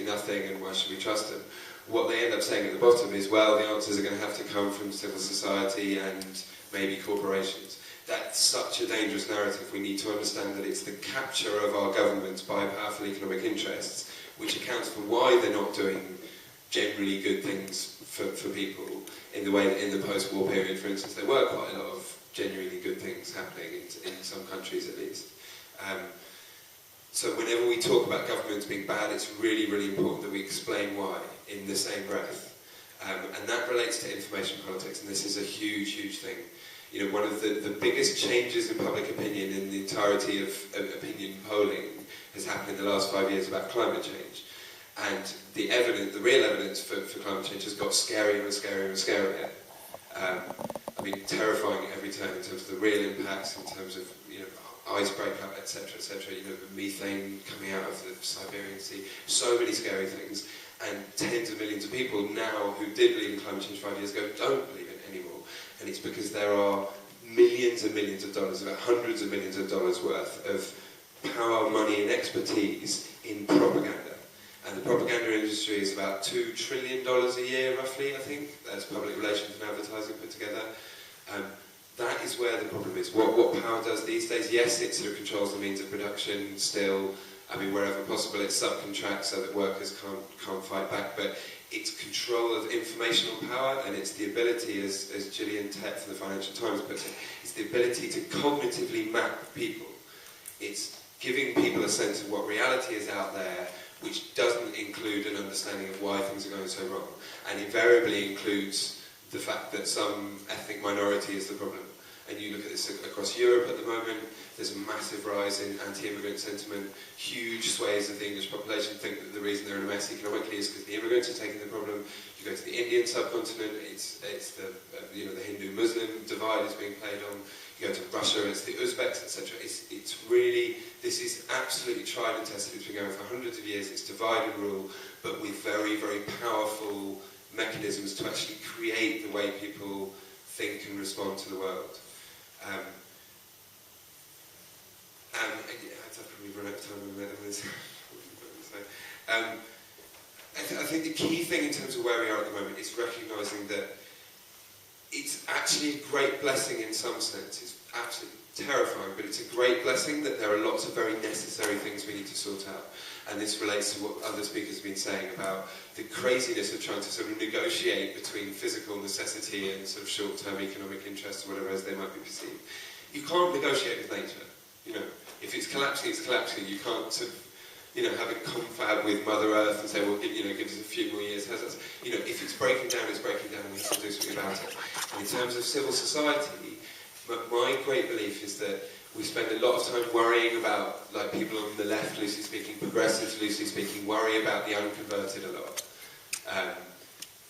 absolutely nothing and why should we trust them? What they end up saying at the bottom is, well, the answers are going to have to come from civil society and maybe corporations. That's such a dangerous narrative. We need to understand that it's the capture of our governments by powerful economic interests which accounts for why they're not doing generally good things for people in the way that in the post-war period, for instance, there were quite a lot of genuinely good things happening in some countries at least. So whenever we talk about governments being bad, it's really, really important that we explain why in the same breath. And that relates to information politics, and this is a huge, huge thing. You know, one of the biggest changes in public opinion in the entirety of opinion polling has happened in the last 5 years about climate change. And the evidence, the real evidence for climate change has got scarier and scarier and scarier. I mean, terrifying at every turn in terms of the real impacts, in terms of, you know, ice breakup, etc., etc., you know, the methane coming out of the Siberian Sea, so many scary things. And tens of millions of people now who did believe in climate change 5 years ago don't believe it anymore. And it's because there are millions and millions of dollars, about hundreds of millions of dollars worth of power, money and expertise in propaganda. And the propaganda industry is about $2 trillion a year, roughly, I think. That's public relations and advertising put together. That is where the problem is. What power does these days, yes, it sort of controls the means of production still. I mean, wherever possible, it subcontracts so that workers can't fight back. But it's control of informational power, and it's the ability, as Gillian Tett from the Financial Times puts it, it's the ability to cognitively map people. It's giving people a sense of what reality is out there, which doesn't include an understanding of why things are going so wrong, and invariably includes the fact that some ethnic minority is the problem. And you look at this across Europe at the moment, there's a massive rise in anti-immigrant sentiment. Huge swathes of the English population think that the reason they're in a mess economically is because the immigrants are taking the problem. You go to the Indian subcontinent, it's the you know, the Hindu-Muslim divide is being played on. You go to Russia, it's the Uzbeks, etc. It's really, this is absolutely tried and tested. It's been going for hundreds of years. It's divide and rule, but with very, very powerful mechanisms to actually create the way people think and respond to the world. I've probably run out of time on this. I think the key thing in terms of where we are at the moment is recognising that it's actually a great blessing in some sense. It's absolutely terrifying, but it's a great blessing that there are lots of very necessary things we need to sort out. And this relates to what other speakers have been saying about the craziness of trying to sort of negotiate between physical necessity and sort of short-term economic interests, or whatever as they might be perceived. You can't negotiate with nature. You know, if it's collapsing, it's collapsing. You can't sort of, you know, have a confab with Mother Earth and say, well, you know, give us a few more years. You know, if it's breaking down, it's breaking down, and we have to do something about it. And in terms of civil society, my great belief is that we spend a lot of time worrying about, like, people on the left, loosely speaking, progressives, loosely speaking, worry about the unconverted a lot.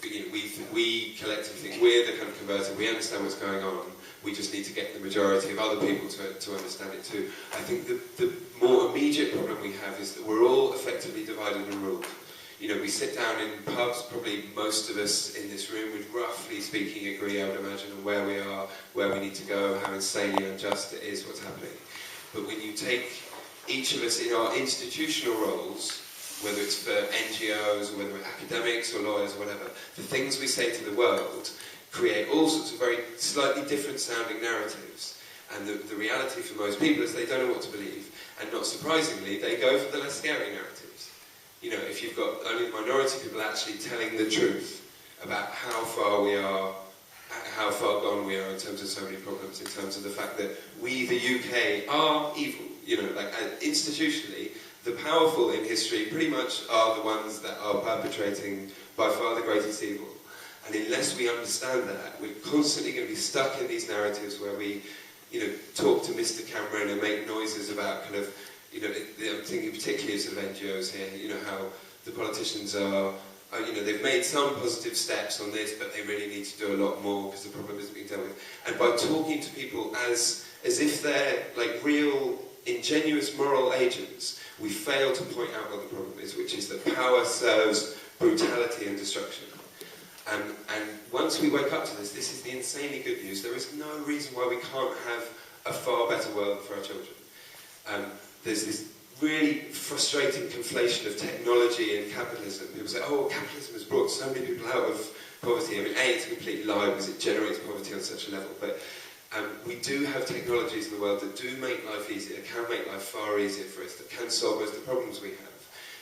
You know, we collectively think we're the kind of converted, we understand what's going on, we just need to get the majority of other people to understand it too. I think the more immediate problem we have is that we're all effectively divided and ruled. You know, we sit down in pubs, probably most of us in this room would roughly speaking agree, I would imagine, on where we are, where we need to go, how insanely unjust it is, what's happening. But when you take each of us in our institutional roles, whether it's for NGOs or whether we're academics or lawyers or whatever, the things we say to the world create all sorts of very slightly different sounding narratives. And the reality for most people is they don't know what to believe. And not surprisingly, they go for the less scary narratives. You know, if you've got only the minority of people actually telling the truth about how far we are, how far gone we are in terms of so many problems, in terms of the fact that we, the UK, are evil. You know, like institutionally, the powerful in history pretty much are the ones that are perpetrating by far the greatest evil. And unless we understand that, we're constantly going to be stuck in these narratives where we, you know, talk to Mr. Cameron and make noises about kind of, you know, I'm thinking particularly of sort of NGOs here, you know, how the politicians are, you know, they've made some positive steps on this, but they really need to do a lot more because the problem isn't being dealt with. And by talking to people as if they're like real, ingenuous moral agents, we fail to point out what the problem is, which is that power serves brutality and destruction. And once we wake up to this is the insanely good news. There is no reason why we can't have a far better world for our children. There's this really frustrating conflation of technology and capitalism. People say, oh, capitalism has brought so many people out of poverty. I mean, A, it's a complete lie because it generates poverty on such a level, but we do have technologies in the world that do make life easier, can make life far easier for us, that can solve most of the problems we have.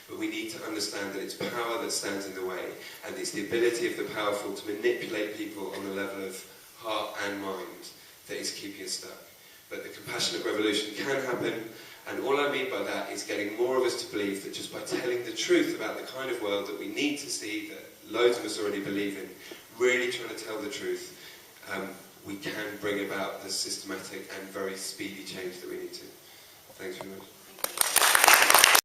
But we need to understand that it's power that stands in the way, and it's the ability of the powerful to manipulate people on the level of heart and mind that is keeping us stuck. But the compassionate revolution can happen, and all I mean by that is getting more of us to believe that just by telling the truth about the kind of world that we need to see, that loads of us already believe in, really trying to tell the truth, we can bring about the systematic and very speedy change that we need to. Thanks very much.